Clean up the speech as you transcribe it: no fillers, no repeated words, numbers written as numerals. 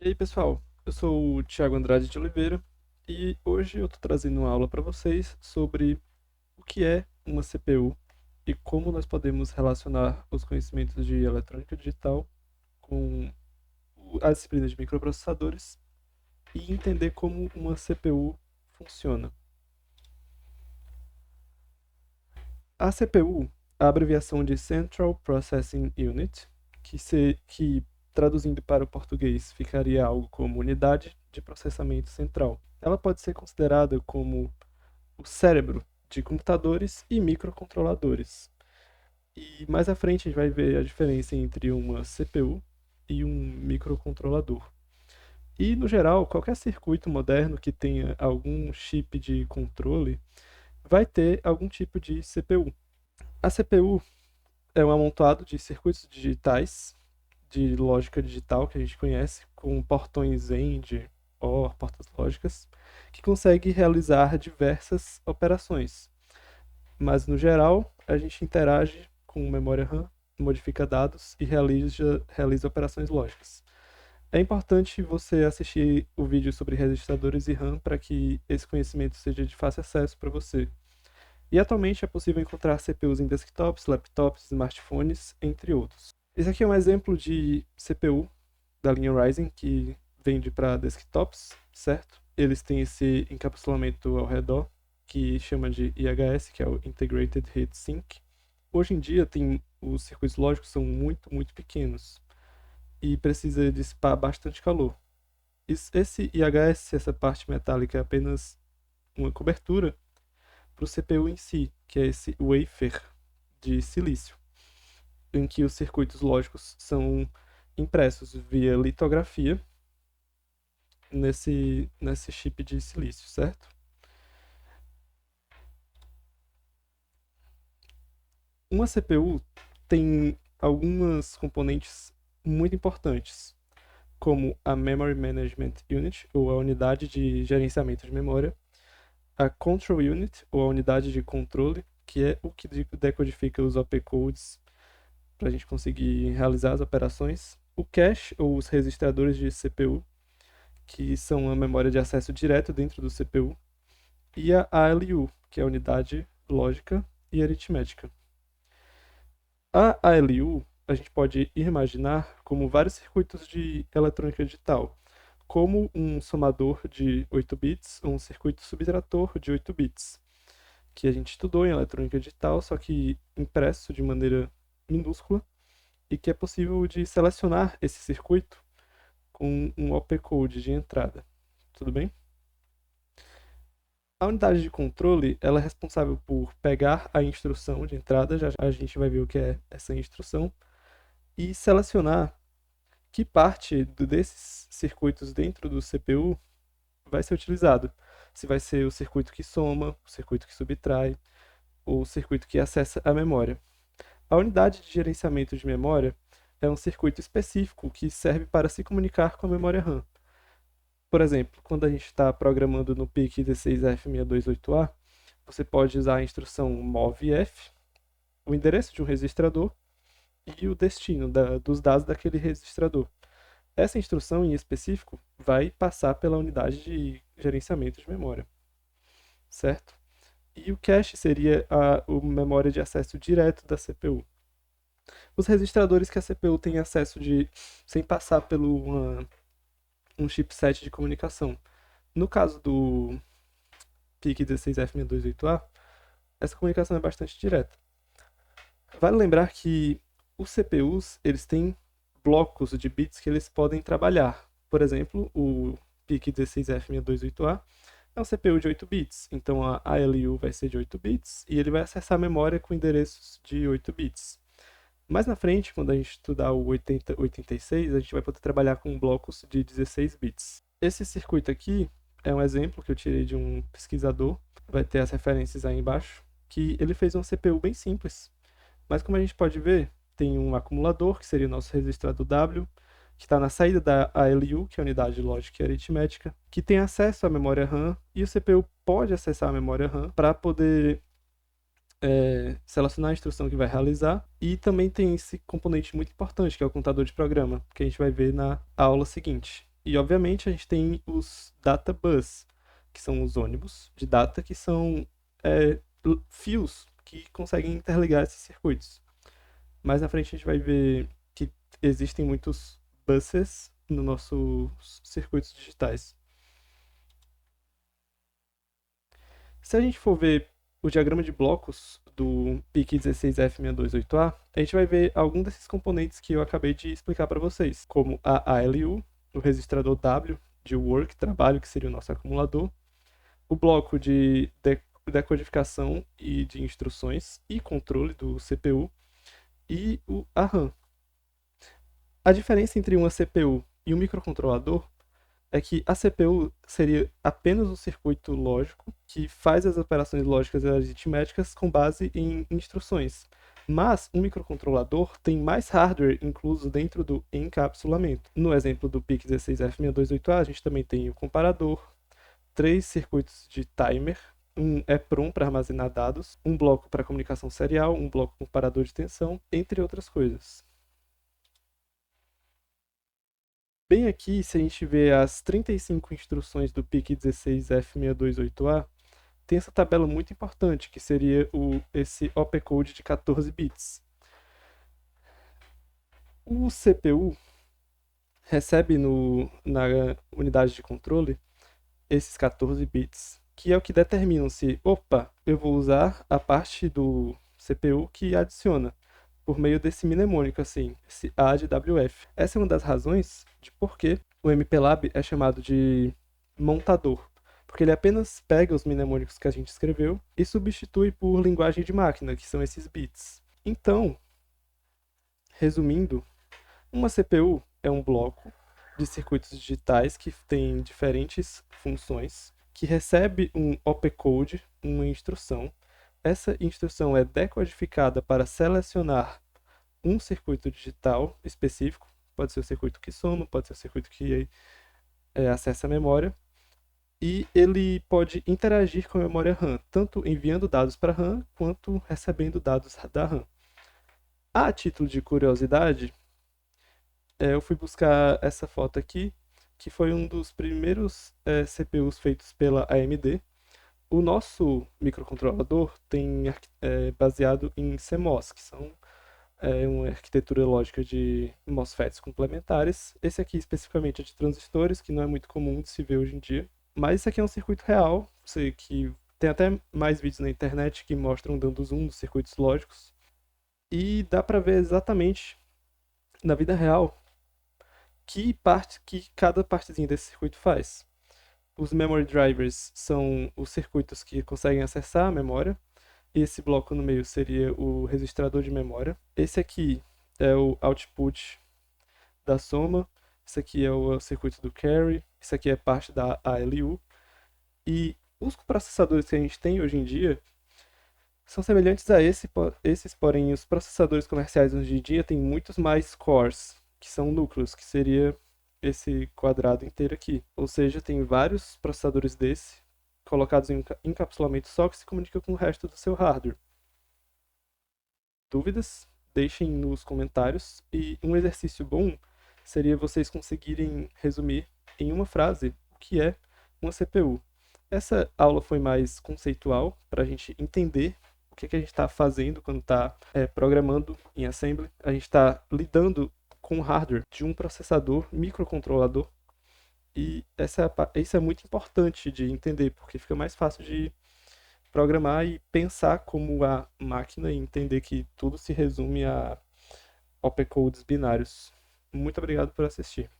E aí, pessoal? Eu sou o Thiago Andrade de Oliveira e hoje eu estou trazendo uma aula para vocês sobre o que é uma CPU e como nós podemos relacionar os conhecimentos de eletrônica digital com as disciplinas de microprocessadores e entender como uma CPU funciona. A CPU, a abreviação de Central Processing Unit, que traduzindo para o português ficaria algo como unidade de processamento central. Ela pode ser considerada como o cérebro de computadores e microcontroladores. E mais à frente a gente vai ver a diferença entre uma CPU e um microcontrolador. E, no geral, qualquer circuito moderno que tenha algum chip de controle vai ter algum tipo de CPU. A CPU é um amontoado de circuitos digitais de lógica digital que a gente conhece, com portões AND, OR, portas lógicas, que consegue realizar diversas operações. Mas, no geral, a gente interage com memória RAM, modifica dados e realiza operações lógicas. É importante você assistir o vídeo sobre registradores e RAM para que esse conhecimento seja de fácil acesso para você. E atualmente é possível encontrar CPUs em desktops, laptops, smartphones, entre outros. Esse aqui é um exemplo de CPU da linha Ryzen que vende para desktops, certo? Eles têm esse encapsulamento ao redor que chama de IHS, que é o Integrated Heat Sink. Hoje em dia os circuitos lógicos são muito pequenos e precisa dissipar bastante calor. Esse IHS, essa parte metálica, é apenas uma cobertura para o CPU em si, que é esse wafer de silício, em que os circuitos lógicos são impressos via litografia nesse chip de silício, certo? Uma CPU tem algumas componentes muito importantes, como a Memory Management Unit, ou a unidade de gerenciamento de memória, a Control Unit, ou a unidade de controle, que é o que decodifica os opcodes para a gente conseguir realizar as operações, o cache, ou os registradores de CPU, que são a memória de acesso direto dentro do CPU, e a ALU, que é a unidade lógica e aritmética. A ALU a gente pode imaginar como vários circuitos de eletrônica digital, como um somador de 8 bits ou um circuito subtrator de 8 bits, que a gente estudou em eletrônica digital, só que impresso de maneira minúscula, e que é possível de selecionar esse circuito com um opcode de entrada. Tudo bem? A unidade de controle, ela é responsável por pegar a instrução de entrada, já a gente vai ver o que é essa instrução, e selecionar que parte desses circuitos dentro do CPU vai ser utilizado. Se vai ser o circuito que soma, o circuito que subtrai, ou o circuito que acessa a memória. A unidade de gerenciamento de memória é um circuito específico que serve para se comunicar com a memória RAM. Por exemplo, quando a gente está programando no PIC 16F628A, você pode usar a instrução movf, o endereço de um registrador e o destino dos dados daquele registrador. Essa instrução em específico vai passar pela unidade de gerenciamento de memória, certo? E o cache seria a memória de acesso direto da CPU. Os registradores que a CPU tem acesso sem passar pelo um chipset de comunicação. No caso do PIC 16F628A, essa comunicação é bastante direta. Vale lembrar que os CPUs, eles têm blocos de bits que eles podem trabalhar. Por exemplo, o PIC 16F628A é um CPU de 8 bits, então a ALU vai ser de 8 bits e ele vai acessar a memória com endereços de 8 bits. Mais na frente, quando a gente estudar o 8086, a gente vai poder trabalhar com blocos de 16 bits. Esse circuito aqui é um exemplo que eu tirei de um pesquisador, vai ter as referências aí embaixo, que ele fez um CPU bem simples. Mas como a gente pode ver, tem um acumulador, que seria o nosso registrador W, que está na saída da ALU, que é a unidade de lógica e aritmética, que tem acesso à memória RAM, e o CPU pode acessar a memória RAM para poder selecionar a instrução que vai realizar. E também tem esse componente muito importante, que é o contador de programa, que a gente vai ver na aula seguinte. E, obviamente, a gente tem os data bus, que são os ônibus de data, que são fios que conseguem interligar esses circuitos. Mais na frente a gente vai ver que existem muitos buses nos nossos circuitos digitais. Se a gente for ver o diagrama de blocos do PIC16F628A, a gente vai ver algum desses componentes que eu acabei de explicar para vocês, como a ALU, o registrador W de work, trabalho, que seria o nosso acumulador, o bloco de decodificação e de instruções e controle do CPU e a RAM. A diferença entre uma CPU e um microcontrolador é que a CPU seria apenas um circuito lógico que faz as operações lógicas e aritméticas com base em instruções. Mas um microcontrolador tem mais hardware incluso dentro do encapsulamento. No exemplo do PIC16F628A, a gente também tem o comparador, 3 circuitos de timer, um EPROM para armazenar dados, um bloco para comunicação serial, um bloco comparador de tensão, entre outras coisas. Bem aqui, se a gente vê as 35 instruções do PIC16F628A, tem essa tabela muito importante, que seria esse opcode de 14 bits. O CPU recebe na unidade de controle esses 14 bits, que é o que determinam se, opa, eu vou usar a parte do CPU que adiciona, por meio desse mnemônico, assim, esse ADWF. Essa é uma das razões de por que o MPLAB é chamado de montador, porque ele apenas pega os mnemônicos que a gente escreveu e substitui por linguagem de máquina, que são esses bits. Então, resumindo, uma CPU é um bloco de circuitos digitais que tem diferentes funções, que recebe um opcode, uma instrução. Essa instrução é decodificada para selecionar um circuito digital específico, pode ser o circuito que soma, pode ser o circuito que acessa a memória, e ele pode interagir com a memória RAM, tanto enviando dados para a RAM, quanto recebendo dados da RAM. A título de curiosidade, eu fui buscar essa foto aqui, que foi um dos primeiros CPUs feitos pela AMD. O nosso microcontrolador é baseado em CMOS, que são uma arquitetura lógica de MOSFETs complementares. Esse aqui especificamente é de transistores, que não é muito comum de se ver hoje em dia. Mas esse aqui é um circuito real, que tem até mais vídeos na internet que mostram dando zoom nos circuitos lógicos. E dá para ver exatamente, na vida real, que parte que cada partezinha desse circuito faz. Os memory drivers são os circuitos que conseguem acessar a memória. Esse bloco no meio seria o registrador de memória. Esse aqui é o output da soma. Esse aqui é o circuito do carry. Esse aqui é parte da ALU. E os processadores que a gente tem hoje em dia são semelhantes a esses, porém os processadores comerciais hoje em dia têm muitos mais cores, que são núcleos, que seria esse quadrado inteiro aqui. Ou seja, tem vários processadores desse colocados em um encapsulamento só que se comunica com o resto do seu hardware. Dúvidas? Deixem nos comentários. E um exercício bom seria vocês conseguirem resumir em uma frase o que é uma CPU. Essa aula foi mais conceitual para a gente entender o que a gente está fazendo quando está programando em Assembly. A gente está lidando com o hardware de um processador microcontrolador. E isso é muito importante de entender, porque fica mais fácil de programar e pensar como a máquina e entender que tudo se resume a opcodes binários. Muito obrigado por assistir.